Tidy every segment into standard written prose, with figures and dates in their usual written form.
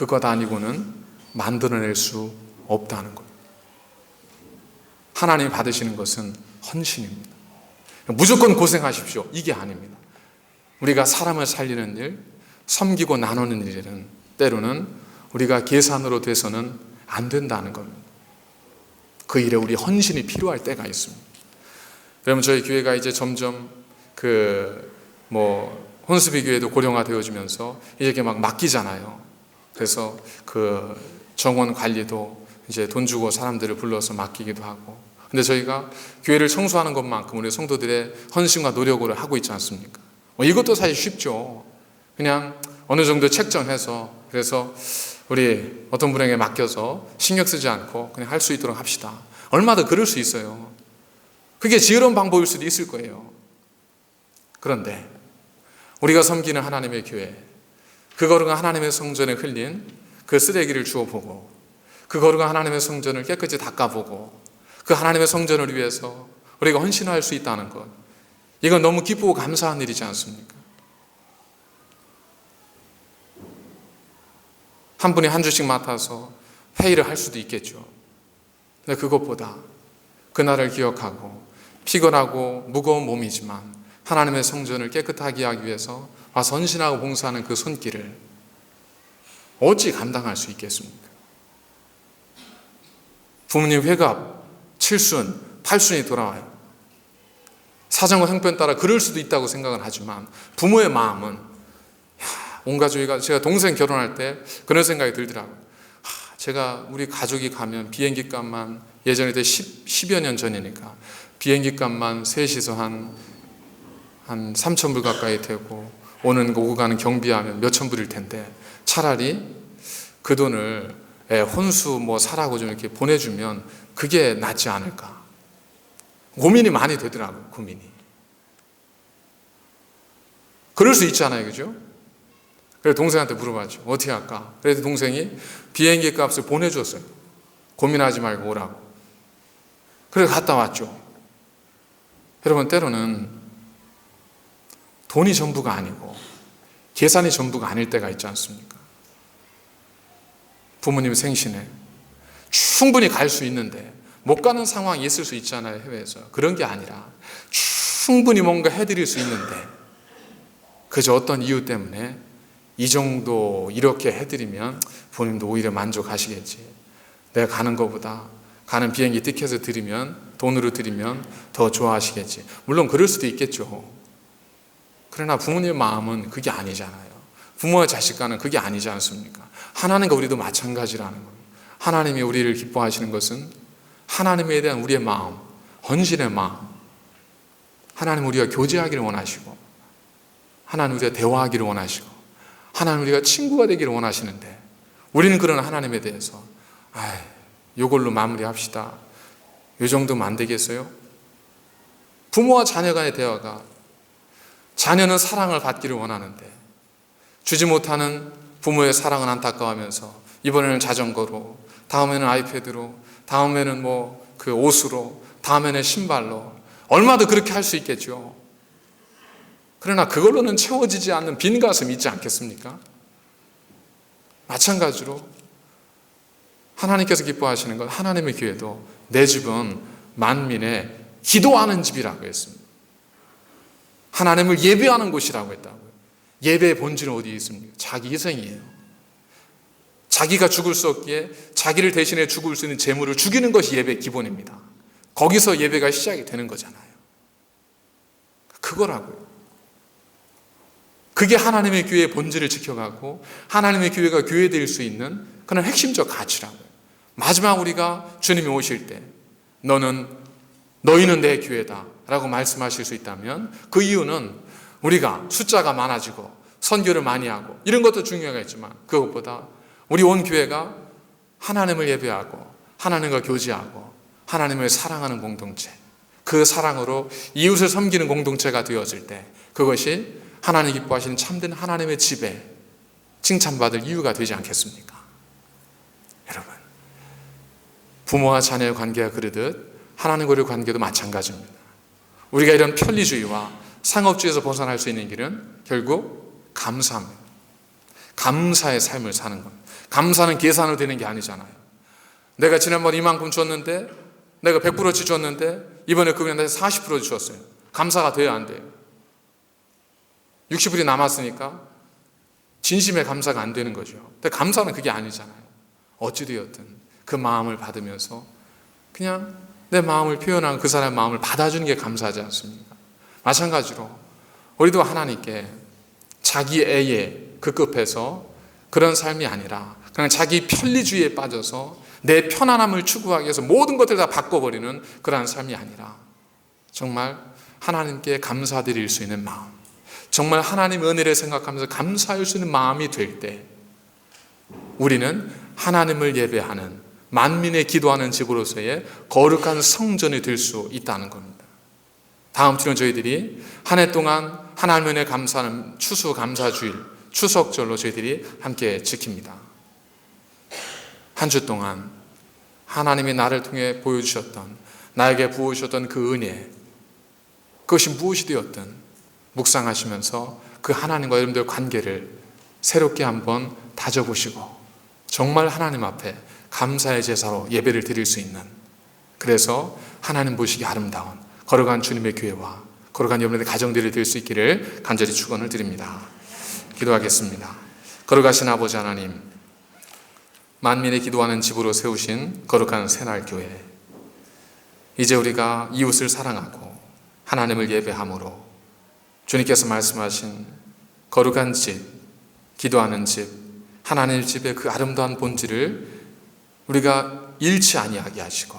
그것 아니고는 만들어낼 수 없다는 것. 하나님이 받으시는 것은 헌신입니다. 무조건 고생하십시오, 이게 아닙니다. 우리가 사람을 살리는 일, 섬기고 나누는 일은 때로는 우리가 계산으로 돼서는 안 된다는 겁니다. 그 일에 우리 헌신이 필요할 때가 있습니다. 여러분, 저희 교회가 이제 점점 혼수비 교회도 고령화되어지면서 이제 이렇게 막 맡기잖아요. 그래서 그 정원 관리도 이제 돈 주고 사람들을 불러서 맡기기도 하고. 근데 저희가 교회를 청소하는 것만큼 우리 성도들의 헌신과 노력으로 하고 있지 않습니까? 이것도 사실 쉽죠. 그냥 어느 정도 책정해서, 그래서 우리 어떤 분에게 맡겨서 신경 쓰지 않고 그냥 할 수 있도록 합시다. 얼마든 그럴 수 있어요. 그게 지혜로운 방법일 수도 있을 거예요. 그런데 우리가 섬기는 하나님의 교회, 그 거룩한 하나님의 성전에 흘린 그 쓰레기를 주워보고, 그 거룩한 하나님의 성전을 깨끗이 닦아보고, 그 하나님의 성전을 위해서 우리가 헌신할 수 있다는 것, 이건 너무 기쁘고 감사한 일이지 않습니까? 한 분이 한 주씩 맡아서 회의를 할 수도 있겠죠. 근데 그것보다 그날을 기억하고 피곤하고 무거운 몸이지만 하나님의 성전을 깨끗하게 하기 위해서 와서 헌신하고 봉사하는 그 손길을 어찌 감당할 수 있겠습니까? 부모님 회갑 7순, 8순이 돌아와요. 사정과 형편 따라 그럴 수도 있다고 생각은 하지만 부모의 마음은, 온 가족이, 제가 동생 결혼할 때 그런 생각이 들더라고요. 제가 우리 가족이 가면 비행기 값만, 예전에 10여 년 전이니까 비행기 값만 셋이서 한 3,000불 가까이 되고, 오고 가는 경비하면 몇천 불일 텐데 차라리 그 돈을 혼수 사라고 좀 이렇게 보내주면 그게 낫지 않을까. 고민이 많이 되더라고요, 고민이. 그럴 수 있잖아요, 그죠? 그래서 동생한테 물어봤죠. 어떻게 할까? 그래서 동생이 비행기 값을 보내줬어요. 고민하지 말고 오라고. 그래서 갔다 왔죠. 여러분, 때로는 돈이 전부가 아니고 계산이 전부가 아닐 때가 있지 않습니까? 부모님 생신에 충분히 갈 수 있는데 못 가는 상황이 있을 수 있잖아요, 해외에서. 그런 게 아니라 충분히 뭔가 해드릴 수 있는데 그저 어떤 이유 때문에 이 정도 이렇게 해드리면 부모님도 오히려 만족하시겠지. 내가 가는 것보다 가는 비행기 티켓을 드리면, 돈으로 드리면 더 좋아하시겠지. 물론 그럴 수도 있겠죠. 그러나 부모님의 마음은 그게 아니잖아요. 부모와 자식 간은 그게 아니지 않습니까? 하나님과 우리도 마찬가지라는 겁니다. 하나님이 우리를 기뻐하시는 것은 하나님에 대한 우리의 마음, 헌신의 마음. 하나님 우리가 교제하기를 원하시고, 하나님 우리가 대화하기를 원하시고, 하나님 우리가 친구가 되기를 원하시는데, 우리는 그런 하나님에 대해서 이걸로 마무리합시다, 이 정도면 안 되겠어요? 부모와 자녀 간의 대화가, 자녀는 사랑을 받기를 원하는데 주지 못하는 부모의 사랑은 안타까워하면서 이번에는 자전거로, 다음에는 아이패드로, 다음에는 그 옷으로, 다음에는 신발로, 얼마도 그렇게 할 수 있겠죠. 그러나 그걸로는 채워지지 않는 빈 가슴이 있지 않겠습니까? 마찬가지로 하나님께서 기뻐하시는 건, 하나님의 교회도 내 집은 만민의 기도하는 집이라고 했습니다. 하나님을 예배하는 곳이라고 했다고요. 예배의 본질은 어디에 있습니까? 자기 희생이에요. 자기가 죽을 수 없기에 자기를 대신해 죽을 수 있는 재물을 죽이는 것이 예배의 기본입니다. 거기서 예배가 시작이 되는 거잖아요. 그거라고요. 그게 하나님의 교회의 본질을 지켜가고 하나님의 교회가 교회될 수 있는 그런 핵심적 가치라고요. 마지막 우리가 주님이 오실 때 너희는 내 교회다 라고 말씀하실 수 있다면, 그 이유는 우리가 숫자가 많아지고 선교를 많이 하고 이런 것도 중요하겠지만, 그것보다 우리 온 교회가 하나님을 예배하고 하나님과 교제하고 하나님을 사랑하는 공동체, 그 사랑으로 이웃을 섬기는 공동체가 되어질 때, 그것이 하나님 기뻐하시는 참된 하나님의 집에 칭찬받을 이유가 되지 않겠습니까? 여러분, 부모와 자녀의 관계가 그러듯 하나님과의 관계도 마찬가지입니다. 우리가 이런 편리주의와 상업주의에서 벗어날 수 있는 길은 결국 감사합니다. 감사의 삶을 사는 겁니다. 감사는 계산으로 되는 게 아니잖아요. 내가 지난번에 이만큼 줬는데, 내가 100%치 줬는데 이번에 그냥 내가 40% 줬어요. 감사가 돼야 안 돼요? 60불이 남았으니까 진심의 감사가 안 되는 거죠. 근데 감사는 그게 아니잖아요. 어찌되었든 그 마음을 받으면서 그냥 내 마음을 표현한 그 사람의 마음을 받아주는 게 감사하지 않습니까? 마찬가지로 우리도 하나님께 자기 애에 급급해서 그런 삶이 아니라 그냥 자기 편리주의에 빠져서 내 편안함을 추구하기 위해서 모든 것들을 다 바꿔버리는 그러한 삶이 아니라 정말 하나님께 감사드릴 수 있는 마음, 정말 하나님의 은혜를 생각하면서 감사할 수 있는 마음이 될 때 우리는 하나님을 예배하는 만민의 기도하는 집으로서의 거룩한 성전이 될 수 있다는 겁니다. 다음 주는 저희들이 한 해 동안 하나님의 은혜 감사하는 추수감사주일, 추석절로 저희들이 함께 지킵니다. 한 주 동안 하나님이 나를 통해 보여주셨던, 나에게 부어주셨던 그 은혜, 그것이 무엇이 되었든 묵상하시면서 그 하나님과 여러분들의 관계를 새롭게 한번 다져보시고 정말 하나님 앞에 감사의 제사로 예배를 드릴 수 있는, 그래서 하나님 보시기 아름다운 거룩한 주님의 교회와 거룩한 여러분들의 가정들이 될 수 있기를 간절히 축원을 드립니다. 기도하겠습니다. 거룩하신 아버지 하나님, 만민의 기도하는 집으로 세우신 거룩한 새날교회, 이제 우리가 이웃을 사랑하고 하나님을 예배함으로 주님께서 말씀하신 거룩한 집, 기도하는 집, 하나님 집의 그 아름다운 본질을 우리가 잃지 아니하게 하시고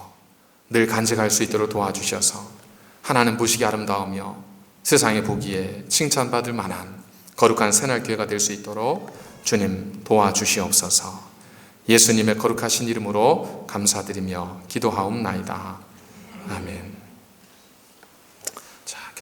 늘 간직할 수 있도록 도와주셔서 하나님 보시기 아름다우며 세상에 보기에 칭찬받을 만한 거룩한 새날교회가 될 수 있도록 주님 도와주시옵소서. 예수님의 거룩하신 이름으로 감사드리며 기도하옵나이다.